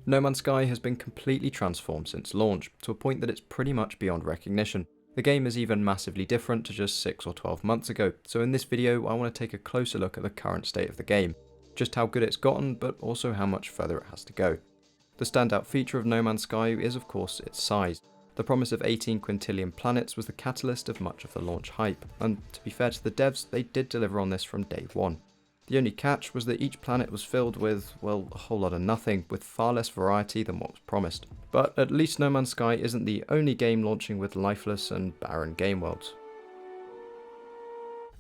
No Man's Sky has been completely transformed since launch, to a point that it's pretty much beyond recognition. The game is even massively different to just 6 or 12 months ago, so in this video I want to take a closer look at the current state of the game, just how good it's gotten, but also how much further it has to go. The standout feature of No Man's Sky is of course its size. The promise of 18 quintillion planets was the catalyst of much of the launch hype, and to be fair to the devs, they did deliver on this from day one. The only catch was that each planet was filled with, well, a whole lot of nothing, with far less variety than what was promised. But at least No Man's Sky isn't the only game launching with lifeless and barren game worlds.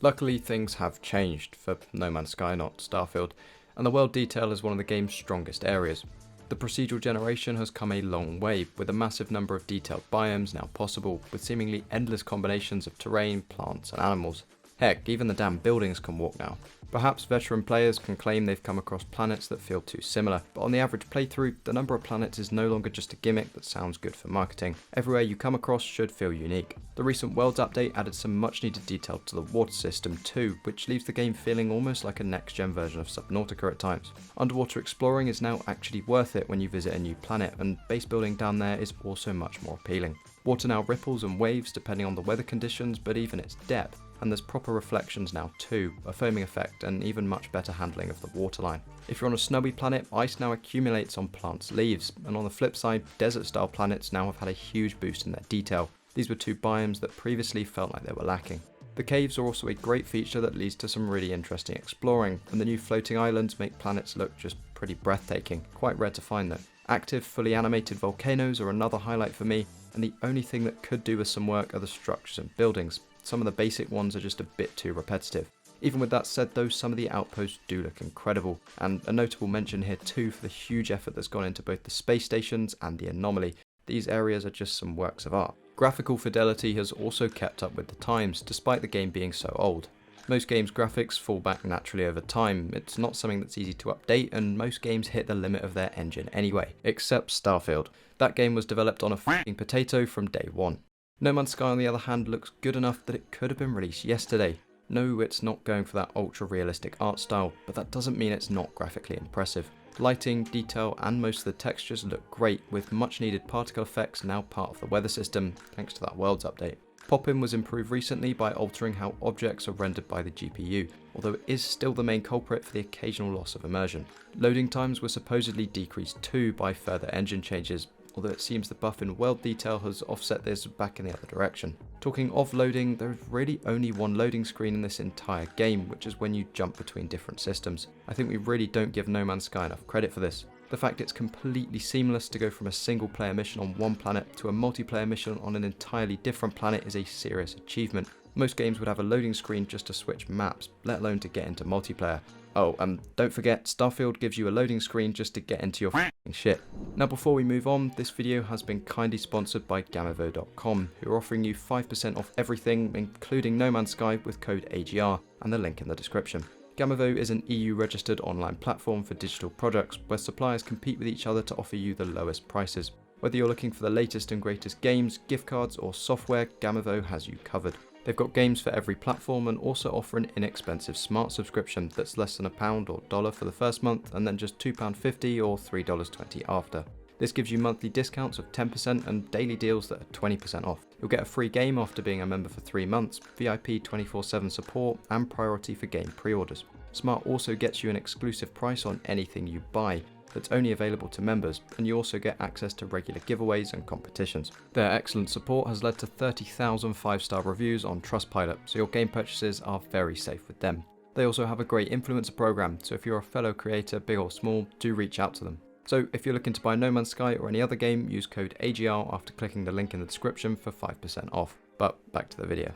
Luckily, things have changed for No Man's Sky, not Starfield, and the world detail is one of the game's strongest areas. The procedural generation has come a long way, with a massive number of detailed biomes now possible, with seemingly endless combinations of terrain, plants and animals. Heck, even the damn buildings can walk now. Perhaps veteran players can claim they've come across planets that feel too similar, but on the average playthrough, the number of planets is no longer just a gimmick that sounds good for marketing. Everywhere you come across should feel unique. The recent Worlds update added some much needed detail to the water system too, which leaves the game feeling almost like a next-gen version of Subnautica at times. Underwater exploring is now actually worth it when you visit a new planet, and base building down there is also much more appealing. Water now ripples and waves depending on the weather conditions, but even its depth. And there's proper reflections now too, a foaming effect and even much better handling of the waterline. If you're on a snowy planet, ice now accumulates on plants' leaves, and on the flip side, desert-style planets now have had a huge boost in their detail. These were two biomes that previously felt like they were lacking. The caves are also a great feature that leads to some really interesting exploring, and the new floating islands make planets look just pretty breathtaking, quite rare to find though. Active, fully animated volcanoes are another highlight for me, and the only thing that could do with some work are the structures and buildings. Some of the basic ones are just a bit too repetitive. Even with that said though, some of the outposts do look incredible, and a notable mention here too for the huge effort that's gone into both the space stations and the anomaly. These areas are just some works of art. Graphical fidelity has also kept up with the times, despite the game being so old. Most games' graphics fall back naturally over time. It's not something that's easy to update, and most games hit the limit of their engine anyway, except Starfield. That game was developed on a f***ing potato from day one. No Man's Sky on the other hand looks good enough that it could have been released yesterday. No, it's not going for that ultra realistic art style, but that doesn't mean it's not graphically impressive. Lighting, detail and most of the textures look great, with much needed particle effects now part of the weather system thanks to that Worlds update. Pop-in was improved recently by altering how objects are rendered by the GPU, although it is still the main culprit for the occasional loss of immersion. Loading times were supposedly decreased too by further engine changes, although it seems the buff in world detail has offset this back in the other direction. Talking of loading, there is really only one loading screen in this entire game, which is when you jump between different systems. I think we really don't give No Man's Sky enough credit for this. The fact it's completely seamless to go from a single player mission on one planet to a multiplayer mission on an entirely different planet is a serious achievement. Most games would have a loading screen just to switch maps, let alone to get into multiplayer. Oh, don't forget, Starfield gives you a loading screen just to get into your f***ing shit. Now before we move on, this video has been kindly sponsored by Gamavo.com, who are offering you 5% off everything, including No Man's Sky, with code AGR, and the link in the description. Gamavo is an EU-registered online platform for digital products, where suppliers compete with each other to offer you the lowest prices. Whether you're looking for the latest and greatest games, gift cards, or software, Gamavo has you covered. They've got games for every platform and also offer an inexpensive smart subscription that's less than £1 or $1 for the first month and then just £2.50 or $3.20 after. This gives you monthly discounts of 10% and daily deals that are 20% off. You'll get a free game after being a member for 3 months, VIP 24/7 support and priority for game pre-orders. Smart also gets you an exclusive price on anything you buy that's only available to members, and you also get access to regular giveaways and competitions. Their excellent support has led to 30,000 5-star reviews on Trustpilot, so your game purchases are very safe with them. They also have a great influencer program, so if you're a fellow creator, big or small, do reach out to them. So if you're looking to buy No Man's Sky or any other game, use code AGR after clicking the link in the description for 5% off. But back to the video.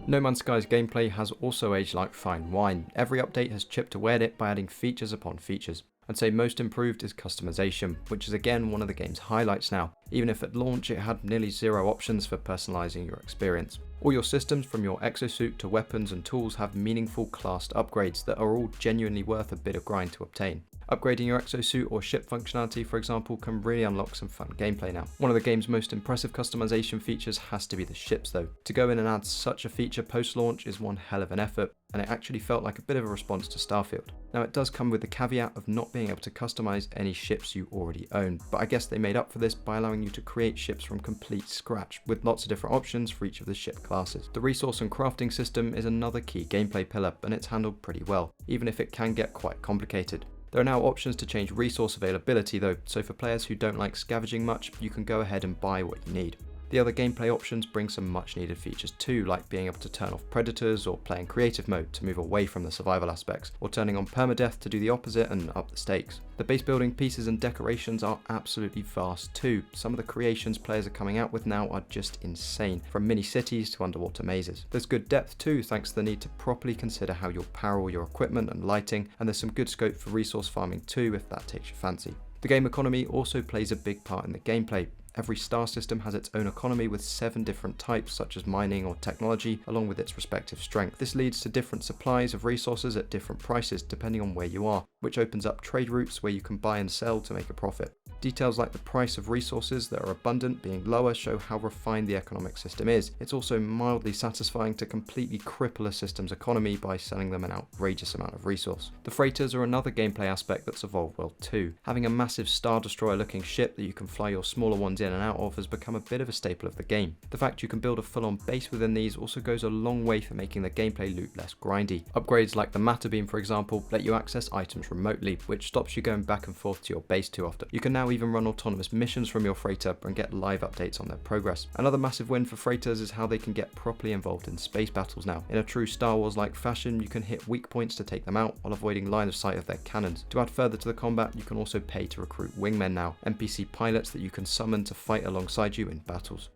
No Man's Sky's gameplay has also aged like fine wine. Every update has chipped away at it by adding features upon features. I'd say most improved is customization, which is again one of the game's highlights now, even if at launch it had nearly zero options for personalizing your experience. All your systems from your exosuit to weapons and tools have meaningful classed upgrades that are all genuinely worth a bit of grind to obtain. Upgrading your exosuit or ship functionality, for example, can really unlock some fun gameplay now. One of the game's most impressive customization features has to be the ships though. To go in and add such a feature post-launch is one hell of an effort, and it actually felt like a bit of a response to Starfield. Now it does come with the caveat of not being able to customize any ships you already own, but I guess they made up for this by allowing you to create ships from complete scratch, with lots of different options for each of the ship classes. The resource and crafting system is another key gameplay pillar, and it's handled pretty well, even if it can get quite complicated. There are now options to change resource availability though, so for players who don't like scavenging much, you can go ahead and buy what you need. The other gameplay options bring some much needed features too, like being able to turn off predators or playing creative mode to move away from the survival aspects, or turning on permadeath to do the opposite and up the stakes. The base building pieces and decorations are absolutely vast too. Some of the creations players are coming out with now are just insane, from mini cities to underwater mazes. There's good depth too, thanks to the need to properly consider how you'll power all your equipment and lighting, and there's some good scope for resource farming too if that takes your fancy. The game economy also plays a big part in the gameplay. Every star system has its own economy with 7 different types such as mining or technology along with its respective strength. This leads to different supplies of resources at different prices depending on where you are, which opens up trade routes where you can buy and sell to make a profit. Details like the price of resources that are abundant being lower show how refined the economic system is. It's also mildly satisfying to completely cripple a system's economy by selling them an outrageous amount of resource. The freighters are another gameplay aspect that's evolved well too. Having a massive Star Destroyer looking ship that you can fly your smaller ones in and out of has become a bit of a staple of the game. The fact you can build a full-on base within these also goes a long way for making the gameplay loop less grindy. Upgrades like the matter beam, for example, let you access items remotely, which stops you going back and forth to your base too often. You can now even run autonomous missions from your freighter and get live updates on their progress. Another massive win for freighters is how they can get properly involved in space battles now. In a true Star Wars-like fashion, you can hit weak points to take them out while avoiding line of sight of their cannons. To add further to the combat, you can also pay to recruit wingmen now, NPC pilots that you can summon to fight alongside you in battles.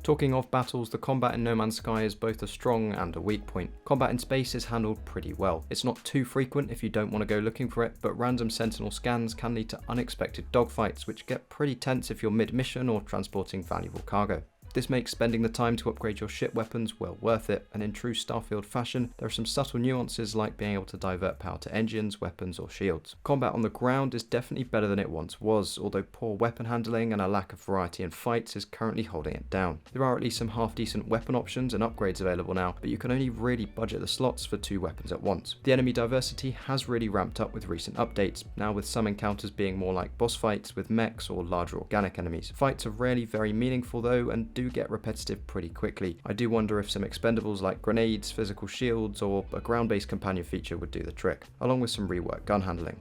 Talking of battles, the combat in No Man's Sky is both a strong and a weak point. Combat in space is handled pretty well. It's not too frequent if you don't want to go looking for it, but random sentinel scans can lead to unexpected dogfights, which get pretty tense if you're mid-mission or transporting valuable cargo. This makes spending the time to upgrade your ship weapons well worth it, and in true Starfield fashion, there are some subtle nuances like being able to divert power to engines, weapons or shields. Combat on the ground is definitely better than it once was, although poor weapon handling and a lack of variety in fights is currently holding it down. There are at least some half decent weapon options and upgrades available now, but you can only really budget the slots for 2 weapons at once. The enemy diversity has really ramped up with recent updates, now with some encounters being more like boss fights with mechs or larger organic enemies. Fights are rarely very meaningful though, and do get repetitive pretty quickly. I do wonder if some expendables like grenades, physical shields, or a ground-based companion feature would do the trick, along with some reworked gun handling.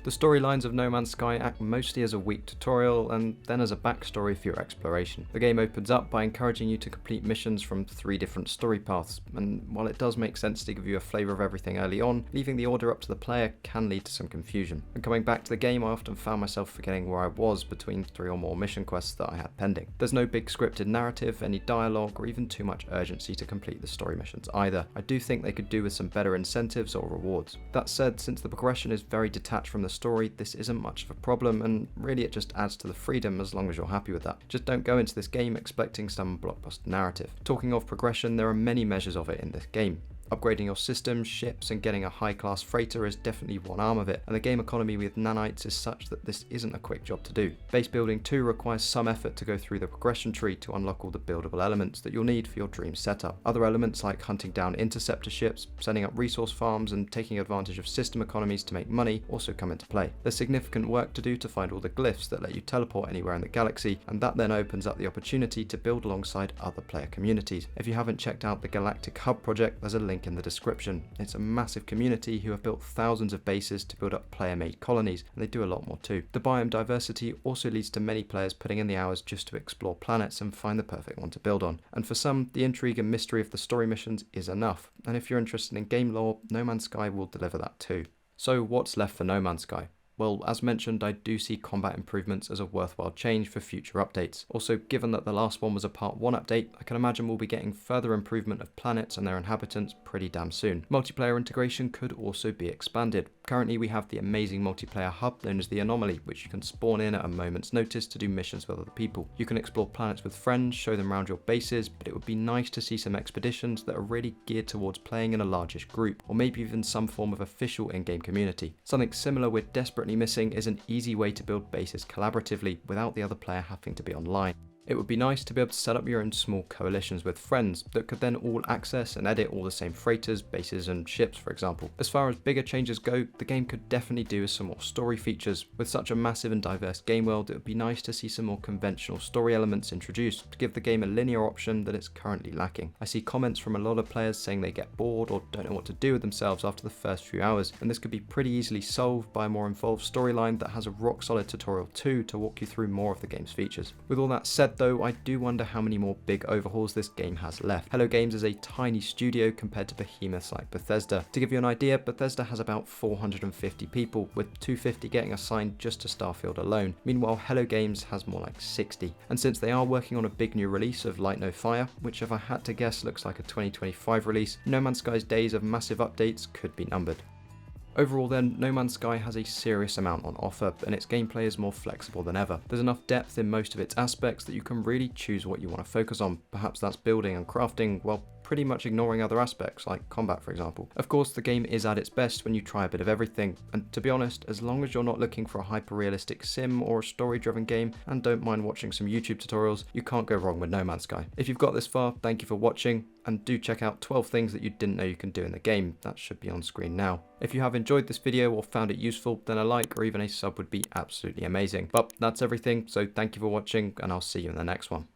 The storylines of No Man's Sky act mostly as a weak tutorial and then as a backstory for your exploration. The game opens up by encouraging you to complete missions from 3 different story paths, and while it does make sense to give you a flavour of everything early on, leaving the order up to the player can lead to some confusion. And coming back to the game, I often found myself forgetting where I was between 3 or more mission quests that I had pending. There's no big scripted narrative, any dialogue, or even too much urgency to complete the story missions either. I do think they could do with some better incentives or rewards. That said, since the progression is very detached from the story, this isn't much of a problem, and really it just adds to the freedom as long as you're happy with that. Just don't go into this game expecting some blockbuster narrative. Talking of progression, there are many measures of it in this game. Upgrading your systems, ships, and getting a high-class freighter is definitely one arm of it, and the game economy with nanites is such that this isn't a quick job to do. Base building too requires some effort to go through the progression tree to unlock all the buildable elements that you'll need for your dream setup. Other elements like hunting down interceptor ships, setting up resource farms, and taking advantage of system economies to make money also come into play. There's significant work to do to find all the glyphs that let you teleport anywhere in the galaxy, and that then opens up the opportunity to build alongside other player communities. If you haven't checked out the Galactic Hub project, there's a link in the description. It's a massive community who have built thousands of bases to build up player-made colonies, and they do a lot more too. The biome diversity also leads to many players putting in the hours just to explore planets and find the perfect one to build on. And for some, the intrigue and mystery of the story missions is enough, and if you're interested in game lore, No Man's Sky will deliver that too. So what's left for No Man's Sky? Well, as mentioned, I do see combat improvements as a worthwhile change for future updates. Also, given that the last one was a part 1 update, I can imagine we'll be getting further improvement of planets and their inhabitants pretty damn soon. Multiplayer integration could also be expanded. Currently we have the amazing multiplayer hub known as the Anomaly, which you can spawn in at a moment's notice to do missions with other people. You can explore planets with friends, show them around your bases, but it would be nice to see some expeditions that are really geared towards playing in a largish group, or maybe even some form of official in-game community. Something similar we're desperately missing is an easy way to build bases collaboratively without the other player having to be online. It would be nice to be able to set up your own small coalitions with friends that could then all access and edit all the same freighters, bases and ships, for example. As far as bigger changes go, the game could definitely do with some more story features. With such a massive and diverse game world, it would be nice to see some more conventional story elements introduced to give the game a linear option that it's currently lacking. I see comments from a lot of players saying they get bored or don't know what to do with themselves after the first few hours, and this could be pretty easily solved by a more involved storyline that has a rock solid tutorial too to walk you through more of the game's features. With all that said though, I do wonder how many more big overhauls this game has left. Hello Games is a tiny studio compared to behemoths like Bethesda. To give you an idea, Bethesda has about 450 people, with 250 getting assigned just to Starfield alone. Meanwhile, Hello Games has more like 60. And since they are working on a big new release of Light No Fire, which if I had to guess looks like a 2025 release, No Man's Sky's days of massive updates could be numbered. Overall then, No Man's Sky has a serious amount on offer, and its gameplay is more flexible than ever. There's enough depth in most of its aspects that you can really choose what you want to focus on. Perhaps that's building and crafting, while pretty much ignoring other aspects, like combat for example. Of course, the game is at its best when you try a bit of everything, and to be honest, as long as you're not looking for a hyper-realistic sim or a story-driven game, and don't mind watching some YouTube tutorials, you can't go wrong with No Man's Sky. If you've got this far, thank you for watching, and do check out 12 things that you didn't know you can do in the game. That should be on screen now. If you have enjoyed this video or found it useful, then a like or even a sub would be absolutely amazing. But that's everything, so thank you for watching, and I'll see you in the next one.